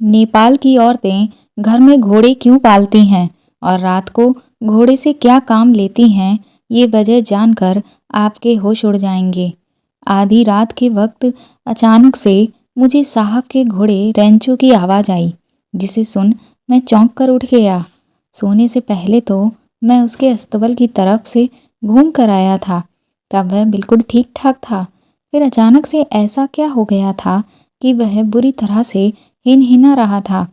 नेपाल की औरतें घर में घोड़े क्यों पालती हैं और रात को घोड़े से क्या काम लेती हैं, ये वजह जानकर आपके होश उड़ जाएंगे। आधी रात के वक्त अचानक से मुझे साहब के घोड़े रैंचो की आवाज़ आई, जिसे सुन मैं चौंक कर उठ गया। सोने से पहले तो मैं उसके अस्तबल की तरफ से घूम कर आया था, तब वह बिल्कुल ठीक ठाक था। फिर अचानक से ऐसा क्या हो गया था कि वह बुरी तरह से हिनहिना रहा था।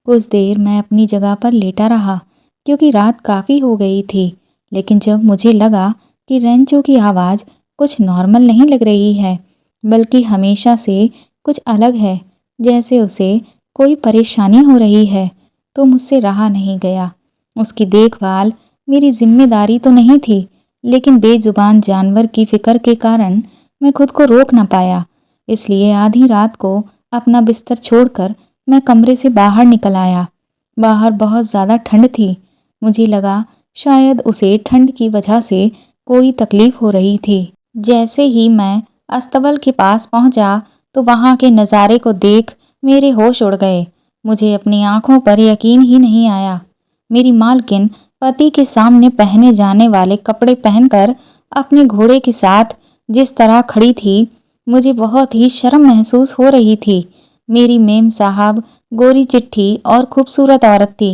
कुछ देर मैं अपनी जगह पर लेटा रहा, क्योंकि रात काफ़ी हो गई थी। लेकिन जब मुझे लगा कि रैंचो की आवाज़ कुछ नॉर्मल नहीं लग रही है, बल्कि हमेशा से कुछ अलग है, जैसे उसे कोई परेशानी हो रही है, तो मुझसे रहा नहीं गया। उसकी देखभाल मेरी जिम्मेदारी तो नहीं थी, लेकिन बेजुबान जानवर की फिक्र के कारण मैं खुद को रोक न पाया। इसलिए आधी रात को अपना बिस्तर छोड़कर मैं कमरे से बाहर निकल आया। बाहर बहुत ज़्यादा ठंड थी। मुझे लगा शायद उसे ठंड की वजह से कोई तकलीफ हो रही थी। जैसे ही मैं अस्तबल के पास पहुंचा तो वहां के नज़ारे को देख मेरे होश उड़ गए। मुझे अपनी आंखों पर यकीन ही नहीं आया। मेरी मालकिन पति के सामने पहने जाने वाले कपड़े पहनकर अपने घोड़े के साथ जिस तरह खड़ी थी, मुझे बहुत ही शर्म महसूस हो रही थी। मेरी मेम साहब गोरी चिट्ठी और खूबसूरत औरत थी।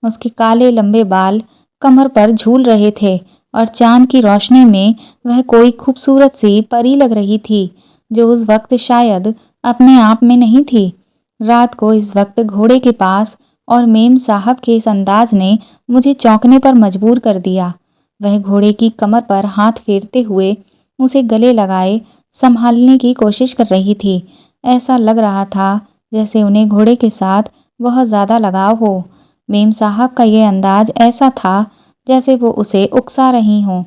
उसके काले लंबे बाल कमर पर झूल रहे थे और चांद की रोशनी में वह कोई खूबसूरत सी परी लग रही थी, जो उस वक्त शायद अपने आप में नहीं थी। रात को इस वक्त घोड़े के पास और मेम साहब के इस अंदाज ने मुझे चौंकने पर मजबूर कर दिया। वह घोड़े की कमर पर हाथ फेरते हुए उसे गले लगाए संभालने की कोशिश कर रही थी। ऐसा लग रहा था जैसे उन्हें घोड़े के साथ बहुत ज़्यादा लगाव हो। मेम साहब का ये अंदाज ऐसा था जैसे वो उसे उकसा रही हों।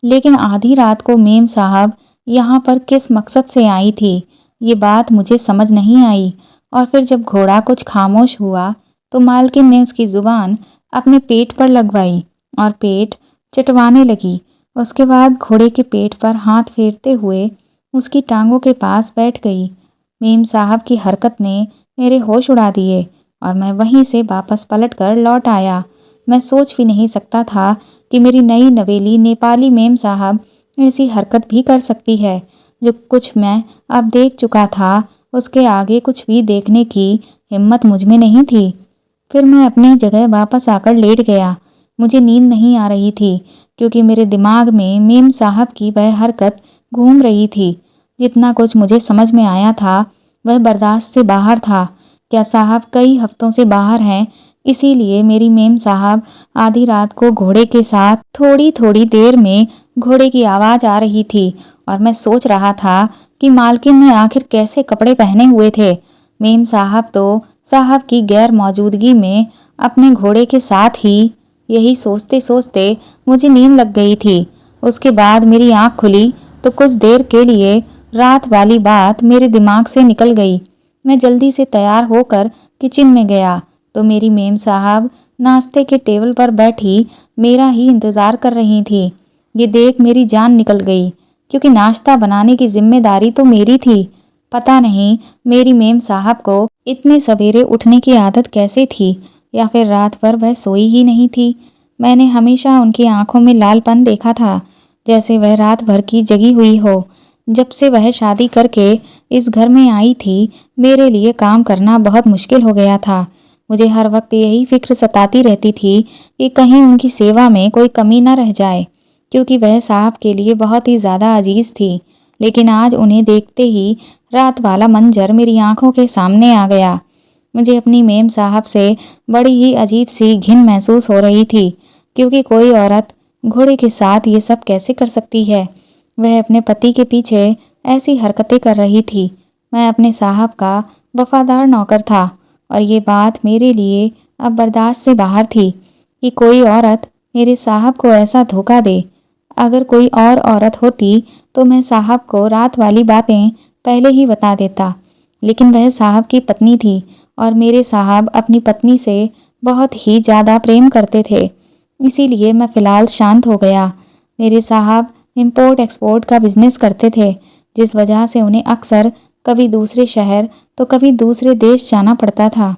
लेकिन आधी रात को मेम साहब यहाँ पर किस मकसद से आई थी, ये बात मुझे समझ नहीं आई। और फिर जब घोड़ा कुछ खामोश हुआ तो मालकिन ने उसकी ज़ुबान अपने पेट पर लगवाई और पेट चटवाने लगी। उसके बाद घोड़े के पेट पर हाथ फेरते हुए उसकी टांगों के पास बैठ गई। मेम साहब की हरकत ने मेरे होश उड़ा दिए और मैं वहीं से वापस पलटकर लौट आया। मैं सोच भी नहीं सकता था कि मेरी नई नवेली नेपाली मेम साहब ऐसी हरकत भी कर सकती है। जो कुछ मैं अब देख चुका था, उसके आगे कुछ भी देखने की हिम्मत मुझ में नहीं थी। फिर मैं अपनी जगह वापस आकर लेट गया। मुझे नींद नहीं आ रही थी, क्योंकि मेरे दिमाग में मेम साहब की वह हरकत घूम रही थी। जितना कुछ मुझे समझ में आया था वह बर्दाश्त से बाहर था। क्या साहब कई हफ्तों से बाहर हैं, इसीलिए मेरी मेम साहब आधी रात को घोड़े के साथ थोड़ी थोड़ी देर में घोड़े की आवाज़ आ रही थी और मैं सोच रहा था कि मालकिन ने आखिर कैसे कपड़े पहने हुए थे। मेम साहब तो साहब की गैर मौजूदगी में अपने घोड़े के साथ ही। यही सोचते सोचते मुझे नींद लग गई थी। उसके बाद मेरी आँख खुली तो कुछ देर के लिए रात वाली बात मेरे दिमाग से निकल गई। मैं जल्दी से तैयार होकर किचन में गया तो मेरी मेम साहब नाश्ते के टेबल पर बैठी मेरा ही इंतज़ार कर रही थी। ये देख मेरी जान निकल गई, क्योंकि नाश्ता बनाने की जिम्मेदारी तो मेरी थी। पता नहीं मेरी मेम साहब को इतने सवेरे उठने की आदत कैसे थी, या फिर रात भर वह सोई ही नहीं थी। मैंने हमेशा उनकी आंखों में लालपन देखा था, जैसे वह रात भर की जगी हुई हो। जब से वह शादी करके इस घर में आई थी, मेरे लिए काम करना बहुत मुश्किल हो गया था। मुझे हर वक्त यही फिक्र सताती रहती थी कि कहीं उनकी सेवा में कोई कमी न रह जाए, क्योंकि वह साहब के लिए बहुत ही ज़्यादा अजीज़ थी। लेकिन आज उन्हें देखते ही रात वाला मंजर मेरी आंखों के सामने आ गया। मुझे अपनी मेम साहब से बड़ी ही अजीब सी घिन महसूस हो रही थी, क्योंकि कोई औरत घोड़े के साथ ये सब कैसे कर सकती है। वह अपने पति के पीछे ऐसी हरकतें कर रही थी। मैं अपने साहब का वफादार नौकर था और ये बात मेरे लिए अब बर्दाश्त से बाहर थी कि कोई औरत मेरे साहब को ऐसा धोखा दे। अगर कोई और औरत होती तो मैं साहब को रात वाली बातें पहले ही बता देता, लेकिन वह साहब की पत्नी थी और मेरे साहब अपनी पत्नी से बहुत ही ज़्यादा प्रेम करते थे। इसीलिए मैं फ़िलहाल शांत हो गया। मेरे साहब इंपोर्ट एक्सपोर्ट का बिजनेस करते थे, जिस वजह से उन्हें अक्सर कभी दूसरे शहर तो कभी दूसरे देश जाना पड़ता था।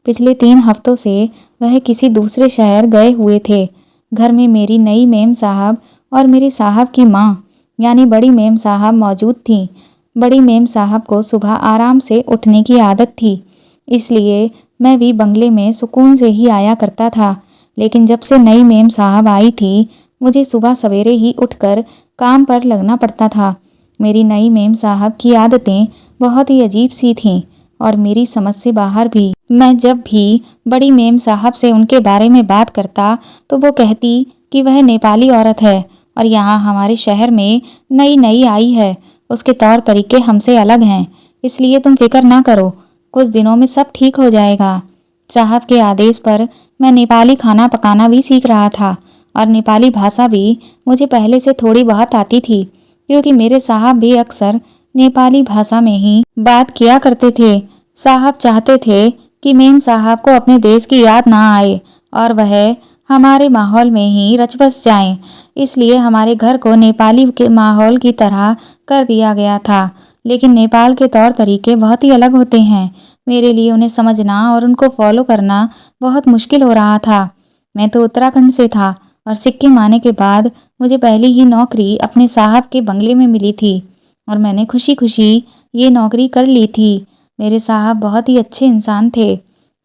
पिछले 3 हफ्तों से वह किसी दूसरे शहर गए हुए थे। घर में मेरी नई मेम साहब और मेरे साहब की माँ यानी बड़ी मेम साहब मौजूद थीं। बड़ी मेम साहब को सुबह आराम से उठने की आदत थी, इसलिए मैं भी बंगले में सुकून से ही आया करता था। लेकिन जब से नई मेम साहब आई थी, मुझे सुबह सवेरे ही उठकर काम पर लगना पड़ता था। मेरी नई मेम साहब की आदतें बहुत ही अजीब सी थीं और मेरी समझ से बाहर भी। मैं जब भी बड़ी मेम साहब से उनके बारे में बात करता तो वो कहती कि वह नेपाली औरत है और यहाँ हमारे शहर में नई नई आई है, उसके तौर तरीके हमसे अलग हैं, इसलिए तुम फिक्र ना करो, कुछ दिनों में सब ठीक हो जाएगा। साहब के आदेश पर मैं नेपाली खाना पकाना भी सीख रहा था और नेपाली भाषा भी मुझे पहले से थोड़ी बहुत आती थी, क्योंकि मेरे साहब भी अक्सर नेपाली भाषा में ही बात किया करते थे। साहब चाहते थे कि मेम साहब को अपने देश की याद ना आए और वह हमारे माहौल में ही रच बस जाएं, इसलिए हमारे घर को नेपाली के माहौल की तरह कर दिया गया था। लेकिन नेपाल के तौर तरीके बहुत ही अलग होते हैं। मेरे लिए उन्हें समझना और उनको फॉलो करना बहुत मुश्किल हो रहा था। मैं तो उत्तराखंड से था और सिक्किम आने के बाद मुझे पहली ही नौकरी अपने साहब के बंगले में मिली थी और मैंने खुशी खुशी ये नौकरी कर ली थी। मेरे साहब बहुत ही अच्छे इंसान थे।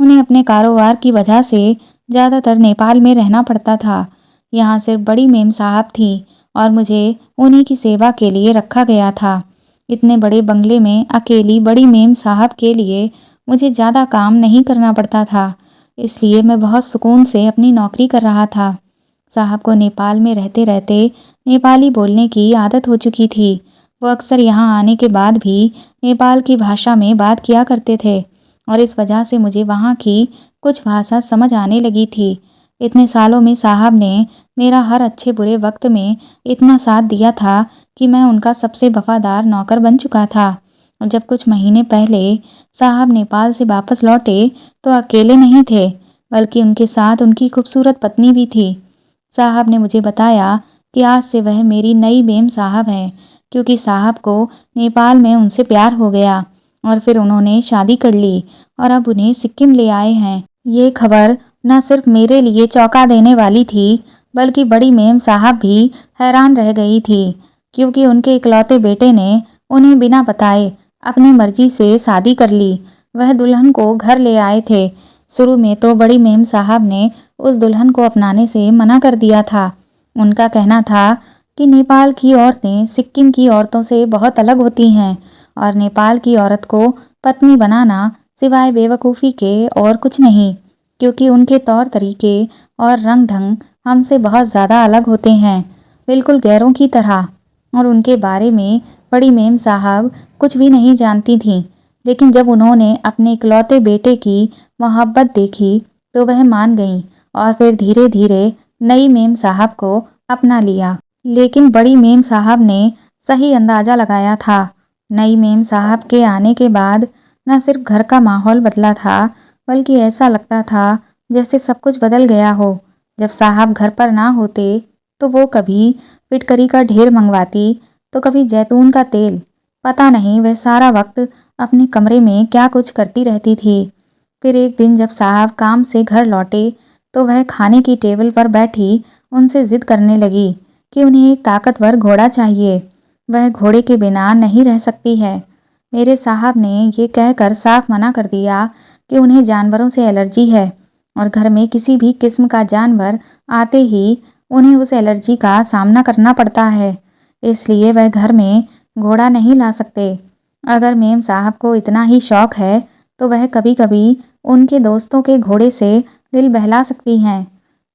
उन्हें अपने कारोबार की वजह से ज़्यादातर नेपाल में रहना पड़ता था। यहाँ सिर्फ बड़ी मेम साहब थी और मुझे उन्हीं की सेवा के लिए रखा गया था। इतने बड़े बंगले में अकेली बड़ी मेम साहब के लिए मुझे ज़्यादा काम नहीं करना पड़ता था, इसलिए मैं बहुत सुकून से अपनी नौकरी कर रहा था। साहब को नेपाल में रहते रहते नेपाली बोलने की आदत हो चुकी थी। वो अक्सर यहाँ आने के बाद भी नेपाल की भाषा में बात किया करते थे और इस वजह से मुझे वहाँ की कुछ भाषा समझ आने लगी थी। इतने सालों में साहब ने मेरा हर अच्छे बुरे वक्त में इतना साथ दिया था कि मैं उनका सबसे वफादार नौकर बन चुका था। और जब कुछ महीने पहले साहब नेपाल से वापस लौटे तो अकेले नहीं थे, बल्कि उनके साथ उनकी खूबसूरत पत्नी भी थी। साहब ने मुझे बताया कि आज से वह मेरी नई मेम साहब हैं, क्योंकि साहब को नेपाल में उनसे प्यार हो गया और फिर उन्होंने शादी कर ली और अब उन्हें सिक्किम ले आए हैं। ये खबर न सिर्फ मेरे लिए चौंका देने वाली थी, बल्कि बड़ी मेम साहब भी हैरान रह गई थी, क्योंकि उनके इकलौते बेटे ने उन्हें बिना बताए अपनी मर्जी से शादी कर ली। वह दुल्हन को घर ले आए थे। शुरू में तो बड़ी मेम साहब ने उस दुल्हन को अपनाने से मना कर दिया था। उनका कहना था कि नेपाल की औरतें सिक्किम की औरतों से बहुत अलग होती हैं और नेपाल की औरत को पत्नी बनाना सिवाय बेवकूफ़ी के और कुछ नहीं, क्योंकि उनके तौर तरीके और रंग ढंग हमसे बहुत ज़्यादा अलग होते हैं, बिल्कुल गैरों की तरह। और उनके बारे में बड़ी मेम साहब कुछ भी नहीं जानती थीं, लेकिन जब उन्होंने अपने इकलौते बेटे की मोहब्बत देखी तो वह मान गईं और फिर धीरे धीरे नई मेम साहब को अपना लिया। लेकिन बड़ी मेम साहब ने सही अंदाज़ा लगाया था। नई मेम साहब के आने के बाद न सिर्फ घर का माहौल बदला था, बल्कि ऐसा लगता था जैसे सब कुछ बदल गया हो। जब साहब घर पर ना होते तो वो कभी फिटकरी का ढेर मंगवाती तो कभी जैतून का तेल। पता नहीं वह सारा वक्त अपने कमरे में क्या कुछ करती रहती थी। फिर एक दिन जब साहब काम से घर लौटे तो वह खाने की टेबल पर बैठी उनसे जिद करने लगी कि उन्हें एक ताकतवर घोड़ा चाहिए, वह घोड़े के बिना नहीं रह सकती है। मेरे साहब ने ये कहकर साफ मना कर दिया कि उन्हें जानवरों से एलर्जी है और घर में किसी भी किस्म का जानवर आते ही उन्हें उस एलर्जी का सामना करना पड़ता है, इसलिए वह घर में घोड़ा नहीं ला सकते। अगर मेम साहब को इतना ही शौक है तो वह कभी कभी उनके दोस्तों के घोड़े से दिल बहला सकती हैं।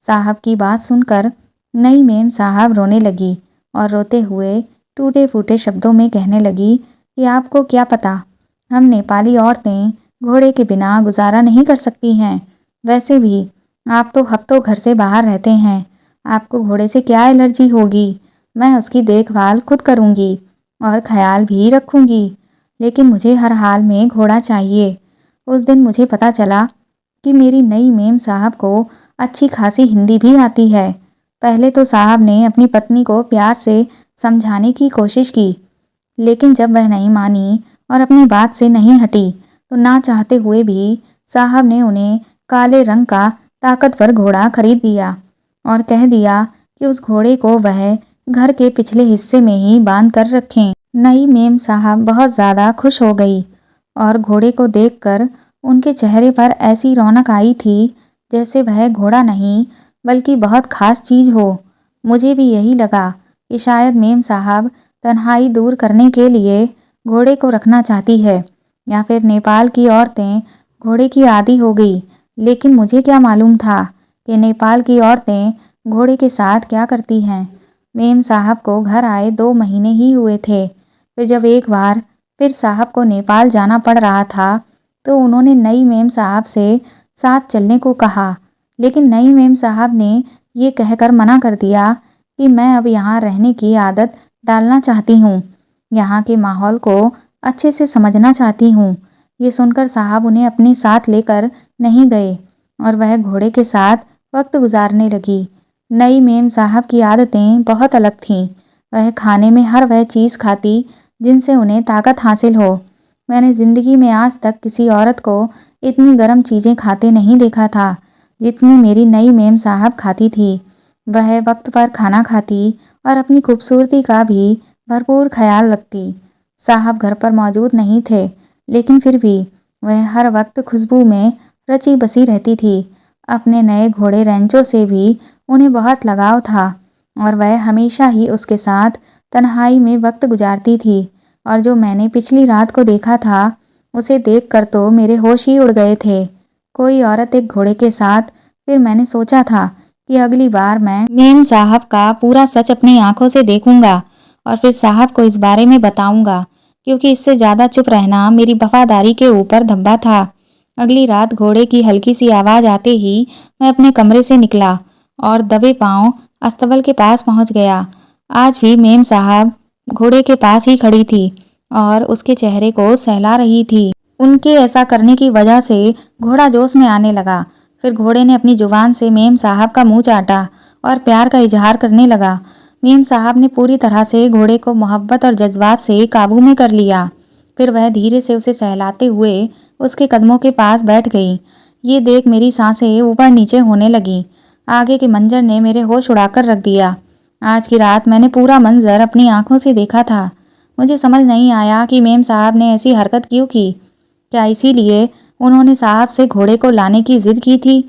साहब की बात सुनकर नई मेम साहब रोने लगी और रोते हुए टूटे फूटे शब्दों में कहने लगी कि आपको क्या पता, हम नेपाली औरतें घोड़े के बिना गुजारा नहीं कर सकती हैं। वैसे भी आप तो हफ्तों घर से बाहर रहते हैं, आपको घोड़े से क्या एलर्जी होगी। मैं उसकी देखभाल खुद करूँगी और ख्याल भी रखूँगी, लेकिन मुझे हर हाल में घोड़ा चाहिए। उस दिन मुझे पता चला कि मेरी नई मेम साहब को अच्छी खासी हिंदी भी आती है। पहले तो साहब ने अपनी पत्नी को प्यार से समझाने की कोशिश की, लेकिन जब वह नहीं मानी और अपनी बात से नहीं हटी तो ना चाहते हुए भी साहब ने उन्हें काले रंग का ताकतवर घोड़ा खरीद दिया और कह दिया कि उस घोड़े को वह घर के पिछले हिस्से में ही बांध कर रखें। नई मेम साहब बहुत ज़्यादा खुश हो गई और घोड़े को देखकर उनके चेहरे पर ऐसी रौनक आई थी जैसे वह घोड़ा नहीं बल्कि बहुत खास चीज़ हो। मुझे भी यही लगा कि शायद मेम साहब तन्हाई दूर करने के लिए घोड़े को रखना चाहती है या फिर नेपाल की औरतें घोड़े की आदी हो गई। लेकिन मुझे क्या मालूम था कि नेपाल की औरतें घोड़े के साथ क्या करती हैं। मेम साहब को घर आए 2 महीने ही हुए थे। फिर जब एक बार फिर साहब को नेपाल जाना पड़ रहा था तो उन्होंने नई मेम साहब से साथ चलने को कहा। लेकिन नई मेम साहब ने ये कहकर मना कर दिया कि मैं अब यहाँ रहने की आदत डालना चाहती हूँ, यहाँ के माहौल को अच्छे से समझना चाहती हूँ। ये सुनकर साहब उन्हें अपने साथ लेकर नहीं गए और वह घोड़े के साथ वक्त गुजारने लगी। नई मेम साहब की आदतें बहुत अलग थीं। वह खाने में हर वह चीज़ खाती जिनसे उन्हें ताकत हासिल हो। मैंने ज़िंदगी में आज तक किसी औरत को इतनी गर्म चीज़ें खाते नहीं देखा था जितनी मेरी नई मेम साहब खाती थी। वह वक्त पर खाना खाती और अपनी खूबसूरती का भी भरपूर ख्याल रखती। साहब घर पर मौजूद नहीं थे लेकिन फिर भी वह हर वक्त खुशबू में रची बसी रहती थी। अपने नए घोड़े रेंचो से भी उन्हें बहुत लगाव था और वह हमेशा ही उसके साथ तन्हाई में वक्त गुजारती थी। और जो मैंने पिछली रात को देखा था उसे देखकर तो मेरे होश ही उड़ गए थे। कोई औरत एक घोड़े के साथ। फिर मैंने सोचा था कि अगली बार मैं मेम साहब का पूरा सच अपनी आंखों से देखूंगा और फिर साहब को इस बारे में बताऊंगा, क्योंकि इससे ज़्यादा चुप रहना मेरी वफादारी के ऊपर धब्बा था। अगली रात घोड़े की हल्की सी आवाज़ आते ही मैं अपने कमरे से निकला और दबे पांव अस्तबल के पास पहुंच गया। आज भी मेम साहब घोड़े के पास ही खड़ी थी और उसके चेहरे को सहला रही थी। उनके ऐसा करने की वजह से घोड़ा जोश में आने लगा। फिर घोड़े ने अपनी जुबान से मेम साहब का मुंह चाटा और प्यार का इजहार करने लगा। मेम साहब ने पूरी तरह से घोड़े को मोहब्बत और जज्बात से काबू में कर लिया। फिर वह धीरे से उसे सहलाते हुए उसके कदमों के पास बैठ गई। ये देख मेरी सांसें ऊपर नीचे होने लगी। आगे के मंजर ने मेरे होश उड़ाकर रख दिया। आज की रात मैंने पूरा मंजर अपनी आंखों से देखा था। मुझे समझ नहीं आया कि मेम साहब ने ऐसी हरकत क्यों की। क्या इसीलिए उन्होंने साहब से घोड़े को लाने की जिद की थी?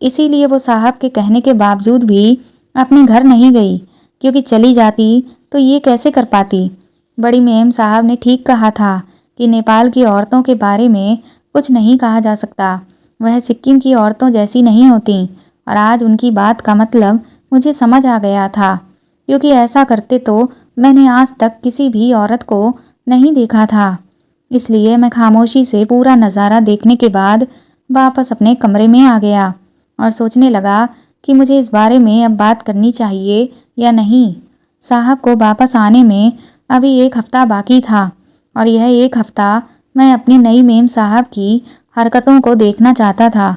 इसीलिए वो साहब के कहने के बावजूद भी अपने घर नहीं गई, क्योंकि चली जाती तो ये कैसे कर पाती। बड़ी मेम साहब ने ठीक कहा था कि नेपाल की औरतों के बारे में कुछ नहीं कहा जा सकता। वह सिक्किम की औरतों जैसी नहीं होती और आज उनकी बात का मतलब मुझे समझ आ गया था, क्योंकि ऐसा करते तो मैंने आज तक किसी भी औरत को नहीं देखा था। इसलिए मैं खामोशी से पूरा नज़ारा देखने के बाद वापस अपने कमरे में आ गया और सोचने लगा कि मुझे इस बारे में अब बात करनी चाहिए या नहीं। साहब को वापस आने में अभी 1 हफ्ता बाकी था और यह 1 हफ्ता मैं अपनी नई मेम साहब की हरकतों को देखना चाहता था।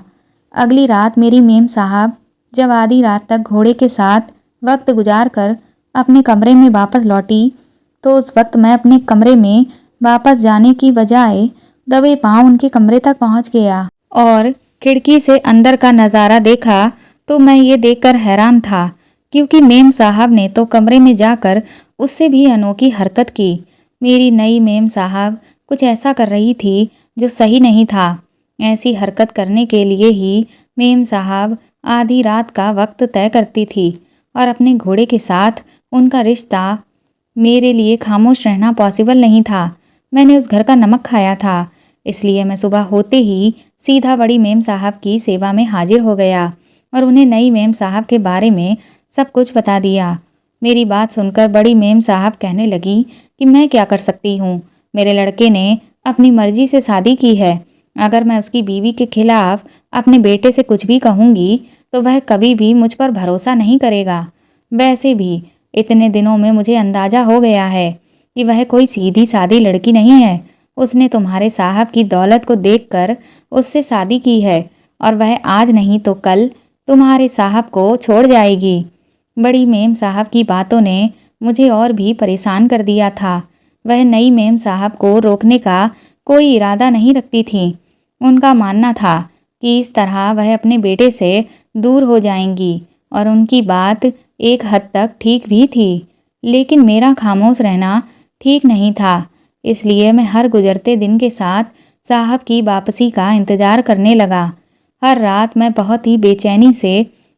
अगली रात मेरी मेम साहब जब आधी रात तक घोड़े के साथ वक्त गुजार कर अपने कमरे में वापस लौटी तो उस वक्त मैं अपने कमरे में वापस जाने की बजाय दबे पांव उनके कमरे तक पहुंच गया और खिड़की से अंदर का नज़ारा देखा तो मैं ये देखकर हैरान था, क्योंकि मेम साहब ने तो कमरे में जाकर उससे भी अनोखी हरकत की। मेरी नई मेम साहब कुछ ऐसा कर रही थी जो सही नहीं था। ऐसी हरकत करने के लिए ही मेम साहब आधी रात का वक्त तय करती थी और अपने घोड़े के साथ उनका रिश्ता। मेरे लिए खामोश रहना पॉसिबल नहीं था। मैंने उस घर का नमक खाया था, इसलिए मैं सुबह होते ही सीधा बड़ी मेम साहब की सेवा में हाजिर हो गया और उन्हें नई मेम साहब के बारे में सब कुछ बता दिया। मेरी बात सुनकर बड़ी मेम साहब कहने लगी कि मैं क्या कर सकती हूँ। मेरे लड़के ने अपनी मर्जी से शादी की है। अगर मैं उसकी बीवी के खिलाफ अपने बेटे से कुछ भी कहूँगी तो वह कभी भी मुझ पर भरोसा नहीं करेगा। वैसे भी इतने दिनों में मुझे अंदाज़ा हो गया है कि वह कोई सीधी सादी लड़की नहीं है। उसने तुम्हारे साहब की दौलत को देखकर उससे शादी की है और वह आज नहीं तो कल तुम्हारे साहब को छोड़ जाएगी। बड़ी मेम साहब की बातों ने मुझे और भी परेशान कर दिया था। वह नई मेम साहब को रोकने का कोई इरादा नहीं रखती थी। उनका मानना था कि इस तरह वह अपने बेटे से दूर हो जाएंगी और उनकी बात एक हद तक ठीक भी थी। लेकिन मेरा खामोश रहना ठीक नहीं था, इसलिए मैं हर गुजरते दिन के साथ साहब की वापसी का इंतज़ार करने लगा। हर रात मैं बहुत ही बेचैनी से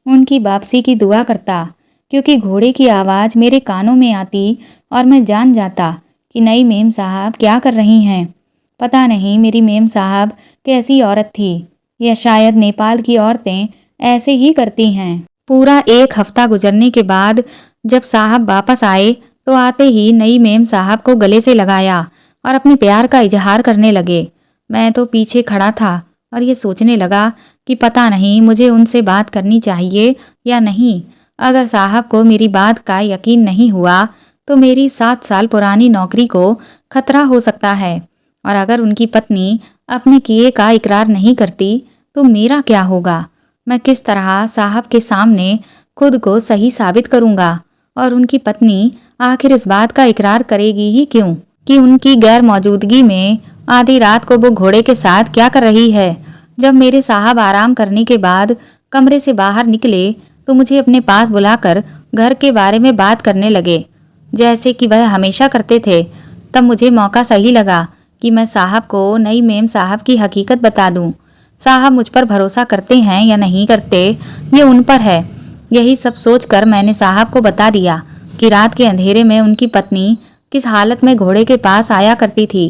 उनकी वापसी की दुआ करता, क्योंकि घोड़े की आवाज़ मेरे कानों में आती और मैं जान जाता कि नई मेम साहब क्या कर रही हैं। पता नहीं मेरी मेम साहब कैसी औरत थी, या शायद नेपाल की औरतें ऐसे ही करती हैं। पूरा एक हफ्ता गुजरने के बाद जब साहब वापस आए तो आते ही नई मेम साहब को गले से लगाया और अपने प्यार का इजहार करने लगे। मैं तो पीछे खड़ा था और ये सोचने लगा कि पता नहीं मुझे उनसे बात करनी चाहिए या नहीं। अगर साहब को मेरी बात का यकीन नहीं हुआ तो मेरी 7 साल पुरानी नौकरी को खतरा हो सकता है, और अगर उनकी पत्नी अपने किए का इकरार नहीं करती तो मेरा क्या होगा। मैं किस तरह साहब के सामने खुद को सही साबित करूंगा, और उनकी पत्नी आखिर इस बात का इकरार करेगी ही क्यों कि उनकी गैर मौजूदगी में आधी रात को वो घोड़े के साथ क्या कर रही है। जब मेरे साहब आराम करने के बाद कमरे से बाहर निकले तो मुझे अपने पास बुलाकर घर के बारे में बात करने लगे, जैसे कि वह हमेशा करते थे। तब मुझे मौका सही लगा कि मैं साहब को नई मेम साहब की हकीकत बता दूं। साहब मुझ पर भरोसा करते हैं या नहीं करते ये उन पर है। यही सब सोचकर मैंने साहब को बता दिया कि रात के अंधेरे में उनकी पत्नी किस हालत में घोड़े के पास आया करती थी।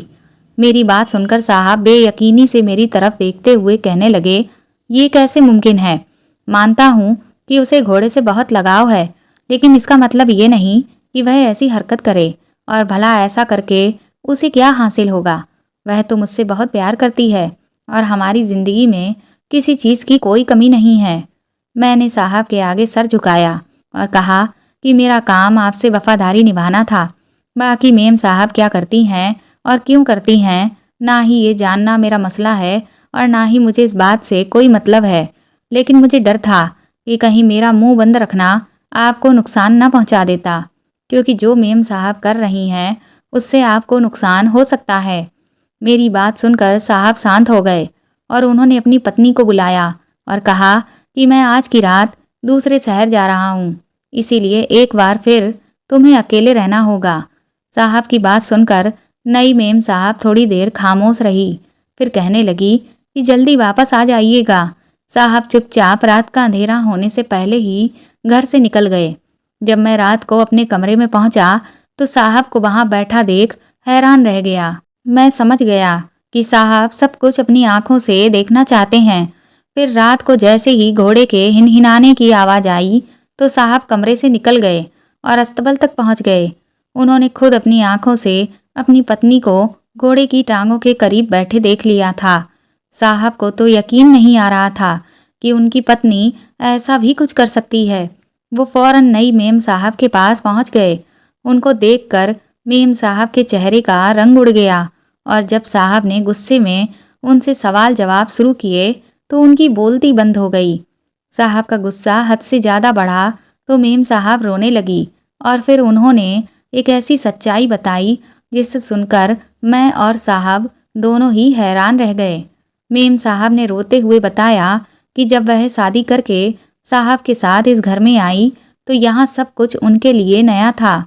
मेरी बात सुनकर साहब बेयकीनी से मेरी तरफ देखते हुए कहने लगे, ये कैसे मुमकिन है। मानता हूँ कि उसे घोड़े से बहुत लगाव है, लेकिन इसका मतलब ये नहीं कि वह ऐसी हरकत करे, और भला ऐसा करके उसे क्या हासिल होगा। वह तो मुझसे बहुत प्यार करती है और हमारी जिंदगी में किसी चीज़ की कोई कमी नहीं है। मैंने साहब के आगे सर झुकाया और कहा कि मेरा काम आपसे वफादारी निभाना था। बाकी मेम साहब क्या करती हैं और क्यों करती हैं, ना ही ये जानना मेरा मसला है और ना ही मुझे इस बात से कोई मतलब है। लेकिन मुझे डर था कि कहीं मेरा मुंह बंद रखना आपको नुकसान न पहुंचा देता, क्योंकि जो मेम साहब कर रही हैं उससे आपको नुकसान हो सकता है। मेरी बात सुनकर साहब शांत हो गए और उन्होंने अपनी पत्नी को बुलाया और कहा कि मैं आज की रात दूसरे शहर जा रहा हूँ, इसीलिए एक बार फिर तुम्हें अकेले रहना होगा। साहब की बात सुनकर नई मेम साहब थोड़ी देर खामोश रही, फिर कहने लगी कि जल्दी वापस आ जाइएगा। साहब चुपचाप रात का अंधेरा होने से पहले ही घर से निकल गए। जब मैं रात को अपने कमरे में पहुंचा तो साहब को वहां बैठा देख हैरान रह गया। मैं समझ गया कि साहब सब कुछ अपनी आंखों से देखना चाहते हैं। फिर रात को जैसे ही घोड़े के हिनहिनाने की आवाज़ आई तो साहब कमरे से निकल गए और अस्तबल तक पहुंच गए। उन्होंने खुद अपनी आंखों से अपनी पत्नी को घोड़े की टांगों के करीब बैठे देख लिया था। साहब को तो यकीन नहीं आ रहा था कि उनकी पत्नी ऐसा भी कुछ कर सकती है। वो फौरन नई मेम साहब के पास पहुंच गए। उनको देखकर मेम साहब के चेहरे का रंग उड़ गया, और जब साहब ने गुस्से में उनसे सवाल जवाब शुरू किए तो उनकी बोलती बंद हो गई। साहब का गुस्सा हद से ज़्यादा बढ़ा तो मेम साहब रोने लगी, और फिर उन्होंने एक ऐसी सच्चाई बताई जिसे सुनकर मैं और साहब दोनों ही हैरान रह गए। मेम साहब ने रोते हुए बताया कि जब वह शादी करके साहब के साथ इस घर में आई तो यहाँ सब कुछ उनके लिए नया था।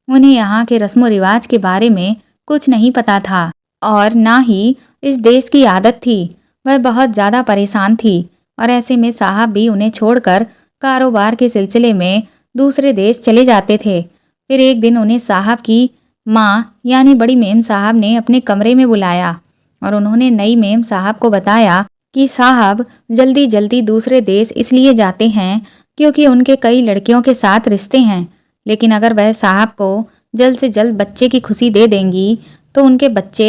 उन्हें यहाँ के रस्म रिवाज के बारे में कुछ नहीं पता था और ना ही इस देश की आदत थी। वह बहुत ज़्यादा परेशान थी, और ऐसे में साहब भी उन्हें छोड़कर कारोबार के सिलसिले में दूसरे देश चले जाते थे। फिर एक दिन उन्हें साहब की माँ यानी बड़ी मेम साहब ने अपने कमरे में बुलाया और उन्होंने नई मेम साहब को बताया कि साहब जल्दी जल्दी दूसरे देश इसलिए जाते हैं क्योंकि उनके कई लड़कियों के साथ रिश्ते हैं, लेकिन अगर वह साहब को जल्द से जल्द बच्चे की खुशी दे देंगी तो उनके बच्चे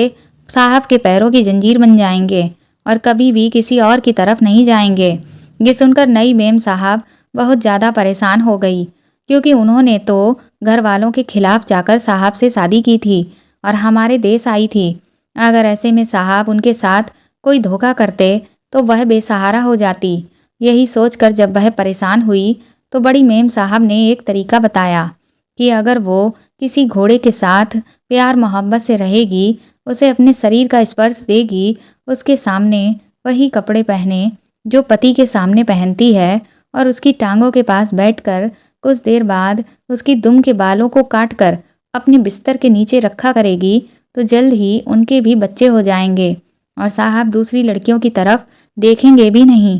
साहब के पैरों की जंजीर बन जाएंगे और कभी भी किसी और की तरफ नहीं जाएंगे। ये सुनकर नई मेम साहब बहुत ज़्यादा परेशान हो गई, क्योंकि उन्होंने तो घर वालों के खिलाफ जाकर साहब से शादी की थी और हमारे देश आई थी। अगर ऐसे में साहब उनके साथ कोई धोखा करते तो वह बेसहारा हो जाती। यही सोचकर जब वह परेशान हुई तो बड़ी मेम साहब ने एक तरीका बताया कि अगर वो किसी घोड़े के साथ प्यार मोहब्बत से रहेगी उसे अपने शरीर का स्पर्श देगी, उसके सामने वही कपड़े पहने जो पति के सामने पहनती है और उसकी टांगों के पास बैठकर कुछ देर बाद उसकी दुम के बालों को काटकर अपने बिस्तर के नीचे रखा करेगी, तो जल्द ही उनके भी बच्चे हो जाएंगे और साहब दूसरी लड़कियों की तरफ देखेंगे भी नहीं।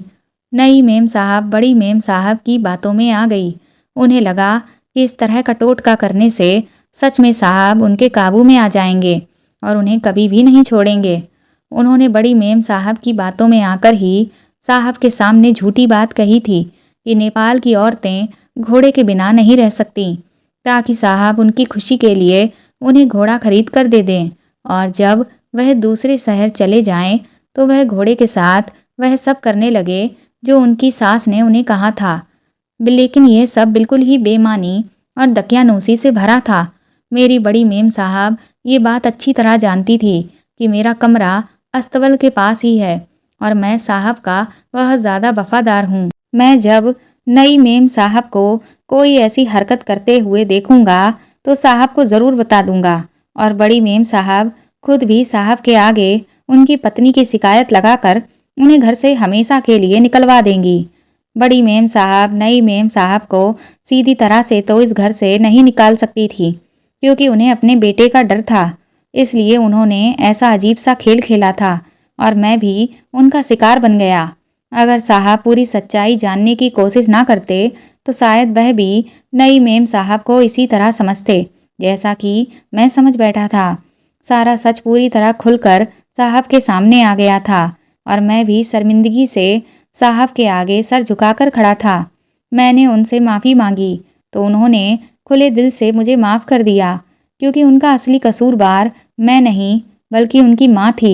नई मेम साहब बड़ी मेम साहब की बातों में आ गई। उन्हें लगा कि इस तरह का टोटका करने से सच में साहब उनके काबू में आ जाएंगे और उन्हें कभी भी नहीं छोड़ेंगे। उन्होंने बड़ी मेम साहब की बातों में आकर ही साहब के सामने झूठी बात कही थी कि नेपाल की औरतें घोड़े के बिना नहीं रह सकती, ताकि साहब उनकी खुशी के लिए उन्हें घोड़ा खरीद कर दे दें और जब वह दूसरे शहर चले जाएं तो वह घोड़े के साथ वह सब करने लगे जो उनकी सास ने उन्हें कहा था। लेकिन यह सब बिल्कुल ही बेईमानी और दकियानूसी से भरा था। मेरी बड़ी मेम साहब ये बात अच्छी तरह जानती थी कि मेरा कमरा अस्तबल के पास ही है और मैं साहब का बहुत ज़्यादा वफादार हूँ। मैं जब नई मेम साहब को कोई ऐसी हरकत करते हुए देखूंगा तो साहब को ज़रूर बता दूंगा और बड़ी मेम साहब खुद भी साहब के आगे उनकी पत्नी की शिकायत लगाकर उन्हें घर से हमेशा के लिए निकलवा देंगी। बड़ी मेम साहब नई मेम साहब को सीधी तरह से तो इस घर से नहीं निकाल सकती थी, क्योंकि उन्हें अपने बेटे का डर था। इसलिए उन्होंने ऐसा अजीब सा खेल खेला था और मैं भी उनका शिकार बन गया। अगर साहब पूरी सच्चाई जानने की कोशिश ना करते तो शायद वह भी नई मेम साहब को इसी तरह समझते जैसा कि मैं समझ बैठा था। सारा सच पूरी तरह खुलकर साहब के सामने आ गया था और मैं भी शर्मिंदगी से साहब के आगे सर झुकाकर खड़ा था। मैंने उनसे माफ़ी मांगी तो उन्होंने खुले दिल से मुझे माफ़ कर दिया, क्योंकि उनका असली कसूरवार मैं नहीं बल्कि उनकी माँ थी।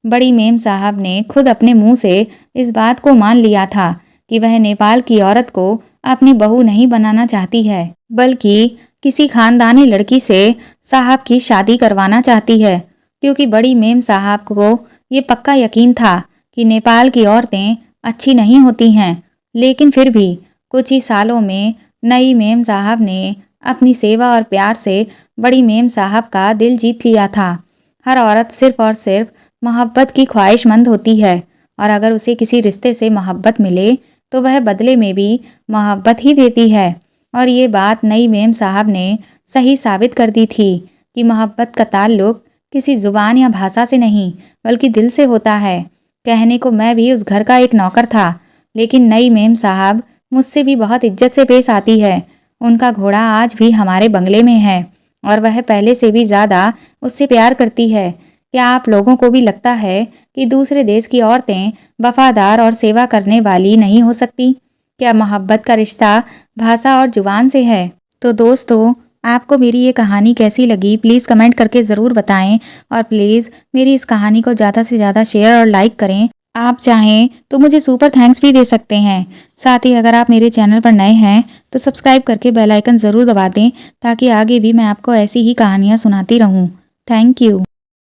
बड़ी मेम साहब ने खुद अपने मुंह से इस बात को मान लिया था कि वह नेपाल की औरत को अपनी बहू नहीं बनाना चाहती है, बल्कि किसी खानदानी लड़की से साहब की शादी करवाना चाहती है, क्योंकि बड़ी मेम साहब को ये पक्का यकीन था कि नेपाल की औरतें अच्छी नहीं होती हैं। लेकिन फिर भी कुछ ही सालों में नई मेम साहब ने अपनी सेवा और प्यार से बड़ी मेम साहब का दिल जीत लिया था। हर औरत सिर्फ और सिर्फ मोहब्बत की ख्वाहिशमंद होती है और अगर उसे किसी रिश्ते से मोहब्बत मिले तो वह बदले में भी मोहब्बत ही देती है। और ये बात नई मेम साहब ने सही साबित कर दी थी कि मोहब्बत का ताल्लुक किसी ज़ुबान या भाषा से नहीं बल्कि दिल से होता है। कहने को मैं भी उस घर का एक नौकर था, लेकिन नई मेम साहब मुझसे भी बहुत इज्जत से पेश आती है। उनका घोड़ा आज भी हमारे बंगले में है और वह पहले से भी ज़्यादा उससे प्यार करती है। क्या आप लोगों को भी लगता है कि दूसरे देश की औरतें वफादार और सेवा करने वाली नहीं हो सकती? क्या मोहब्बत का रिश्ता भाषा और जुबान से है? तो दोस्तों, आपको मेरी ये कहानी कैसी लगी प्लीज़ कमेंट करके ज़रूर बताएं और प्लीज़ मेरी इस कहानी को ज़्यादा से ज़्यादा शेयर और लाइक करें। आप चाहें तो मुझे सुपर थैंक्स भी दे सकते हैं। साथ ही अगर आप मेरे चैनल पर नए हैं तो सब्सक्राइब करके बेल आइकन ज़रूर दबा दें, ताकि आगे भी मैं आपको ऐसी ही कहानियाँ सुनाती रहूँ। Thank you.